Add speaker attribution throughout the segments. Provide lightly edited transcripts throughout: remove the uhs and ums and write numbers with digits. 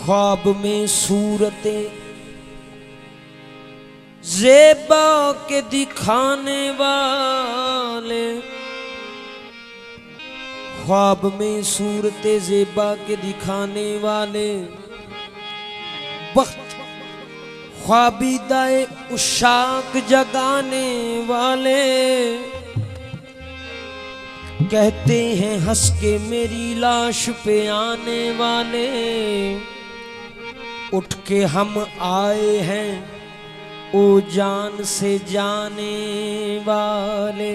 Speaker 1: ख्वाब में सूरते ज़ेबा के दिखाने वाले, ख्वाब में सूरते ज़ेबा के दिखाने वाले, वक्त ख्वाबिदाए उशाक जगाने वाले, कहते हैं हंस के मेरी लाश पे आने वाले, उठ के हम आए हैं ओ जान से जाने वाले।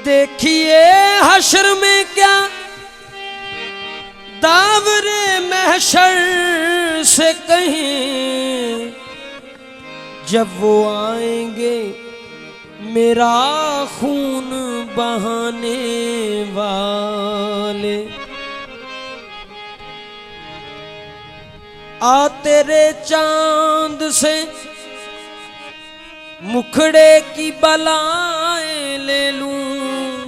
Speaker 1: देखिए हश्र में क्या दावरे महशर से कहीं, जब वो आएंगे मेरा खून बहाने वाले। आ तेरे चांद से मुखड़े की बलाएं ले लूं,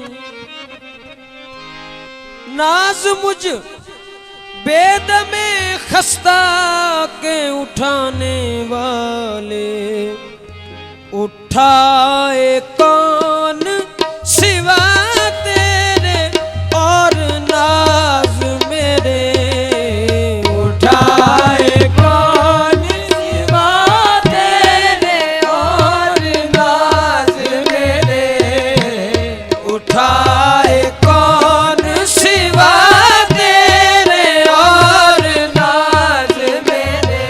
Speaker 1: नाज मुझ बेद में खस्ता के उठाने वाले, उठाए कौन सिवा तेरे और नाज मेरे, उठाए कौन सिवा तेरे और नाज मेरे, उठाए कौन सिवा तेरे और नाज मेरे,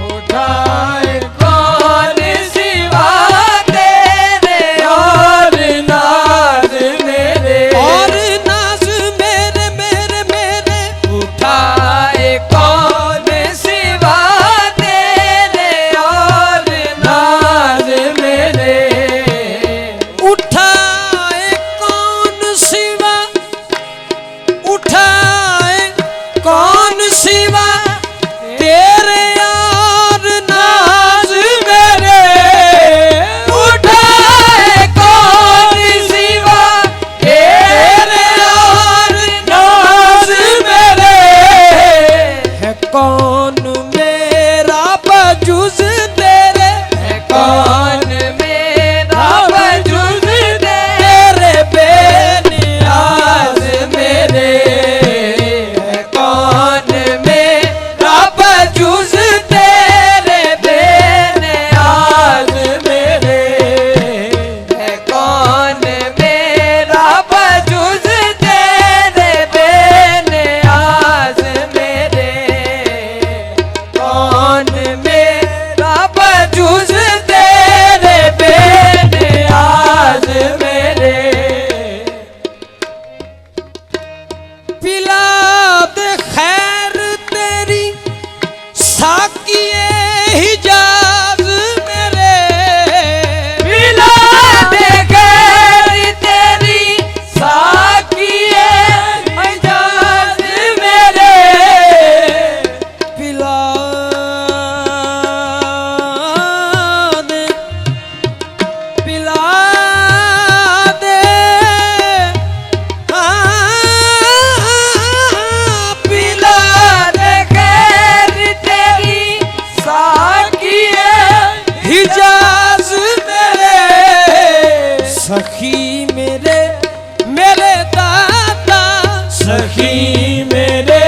Speaker 1: उठाए कौन सिवा तेरे और नाज मेरे, और नाज मेरे मेरे मेरे, उठाए कौन सिवा तेरे और नाज मेरे, उठाए कौन सिवा, उठाए कौन सिवा तेरे और नाज मेरे, उठाए कौन सिवा तेरे और नाज मेरे, है कौन मेरा बजुज तेरे, है कौन मेरा बजुज तेरे बेनियाज मेरे, है कौन मेरा बजुज तेरे बेनियाज मेरे, है कौन मेरा बजुज तेरे बेनियाज मेरे, कौन मेरा बजुज तेरे बेनियाज मेरे। पिला दे खैर तेरी साकिए हिजाज मेरे, पिला दे खैर तेरी साकिए हिजाज मेरे, पिला दे, पिला दे, पिला दे खैर तेरी साकिए हिजाज मेरे, सखी मेरे मेरे दाता, सखी मेरे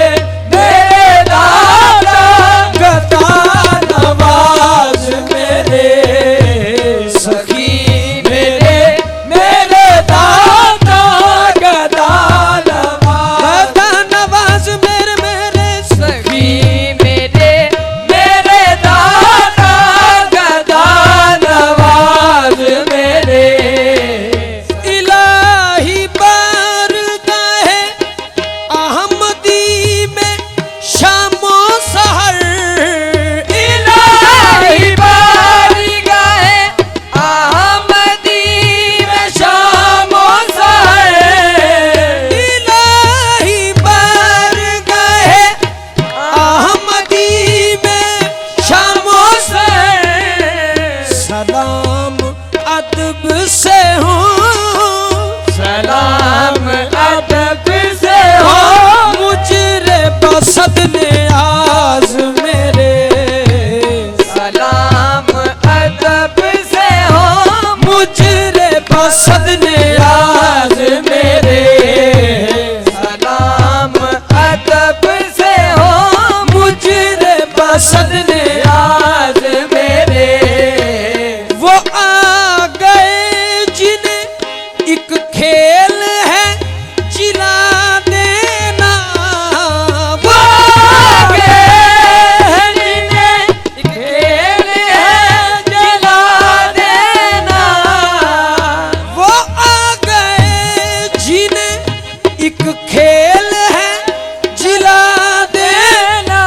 Speaker 1: मेरे दाता, गदा नवाज मेरे, सखी मेरे मेरे दाता, गदा नवाज, गदा नवाज मेरे मेरे, सखी मेरे मेरे दाता, गदा नवाज मेरे, इलाही बसद ने आज मेरे
Speaker 2: सलाम अदब से हो
Speaker 1: मुझे बसद ने
Speaker 2: आज मेरे।
Speaker 1: वो आ गए जिन्हें एक खेल है जिला देना।
Speaker 2: वो आ गए जिन्हें एक खेल है जिला देना।
Speaker 1: वो आ गए जिन्हें एक खेल है जिला देना।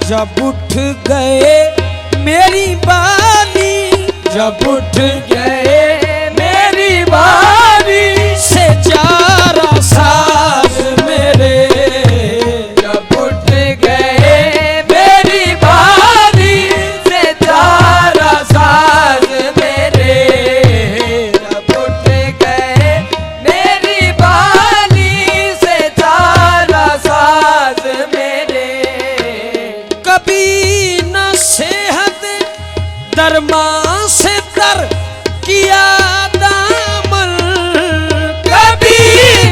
Speaker 1: जब उठ गए मेरी बानी,
Speaker 2: जब उठ गए मेरी बारी
Speaker 1: से चारा साज मेरे।
Speaker 2: जब उठ गए मेरी बारी से चारा साज मेरे। जब उठ गए मेरी बारी से चारा साज मेरे।
Speaker 1: कभी न सेहत दरमा से तर किया दामन।
Speaker 2: कभी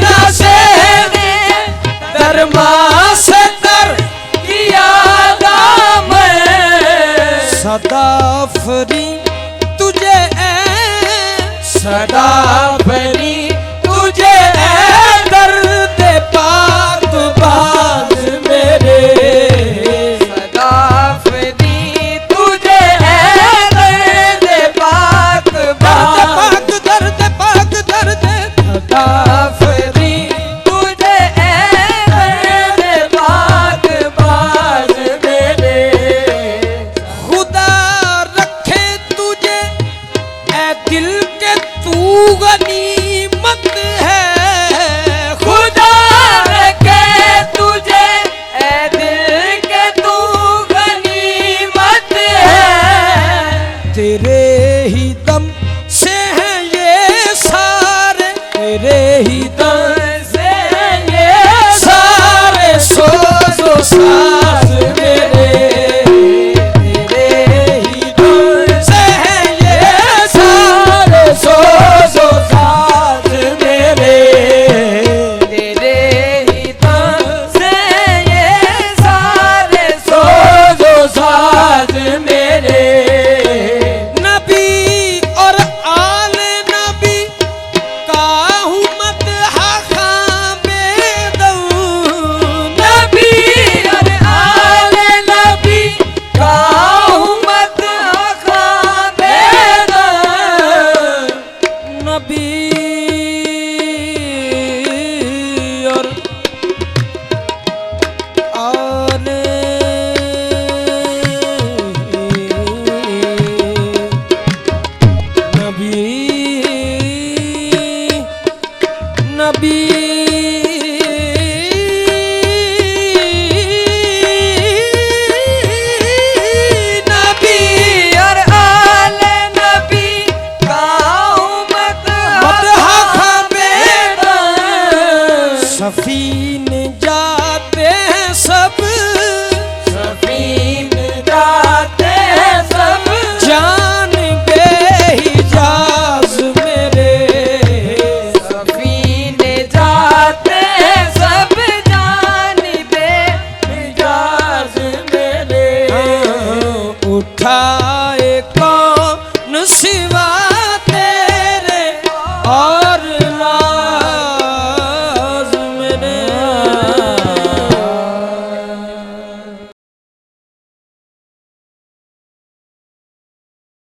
Speaker 2: न सेहत दरमा से तर किया दामन।
Speaker 1: सदा फरी तुझे
Speaker 2: सदा बनी तुझे
Speaker 1: दर्द पाक बाज मेरे।
Speaker 2: सदा बनी तुझे दर्द पाक बाज।
Speaker 1: दर्द पाक दर्द
Speaker 2: सदा बनी तुझे दर्द पाक बाज मेरे।
Speaker 1: खुदा रखे तुझे ए दिल के तू गनीमत है।
Speaker 2: खुदा रखे तुझे ए दिल के तू गनीमत है।
Speaker 1: तेरे ही दम से है ये सारे, तेरे ही दम
Speaker 2: से ये
Speaker 1: सारे सोजो साज मेरे। तेरे ही दम से है ये सारे सोजो साज मेरे।
Speaker 2: तेरे ही दम से ये सारे सोजो साज मेरे।
Speaker 1: नबी और आले नबी का हूँ मदहा खामेदऊं।
Speaker 2: नबी और आले नबी का उम्मत खामेदा।
Speaker 1: नबी और आले नबी नबी नबी
Speaker 2: और आले नबी का उम्मत
Speaker 1: मदहा
Speaker 2: खामेदा।
Speaker 1: सफी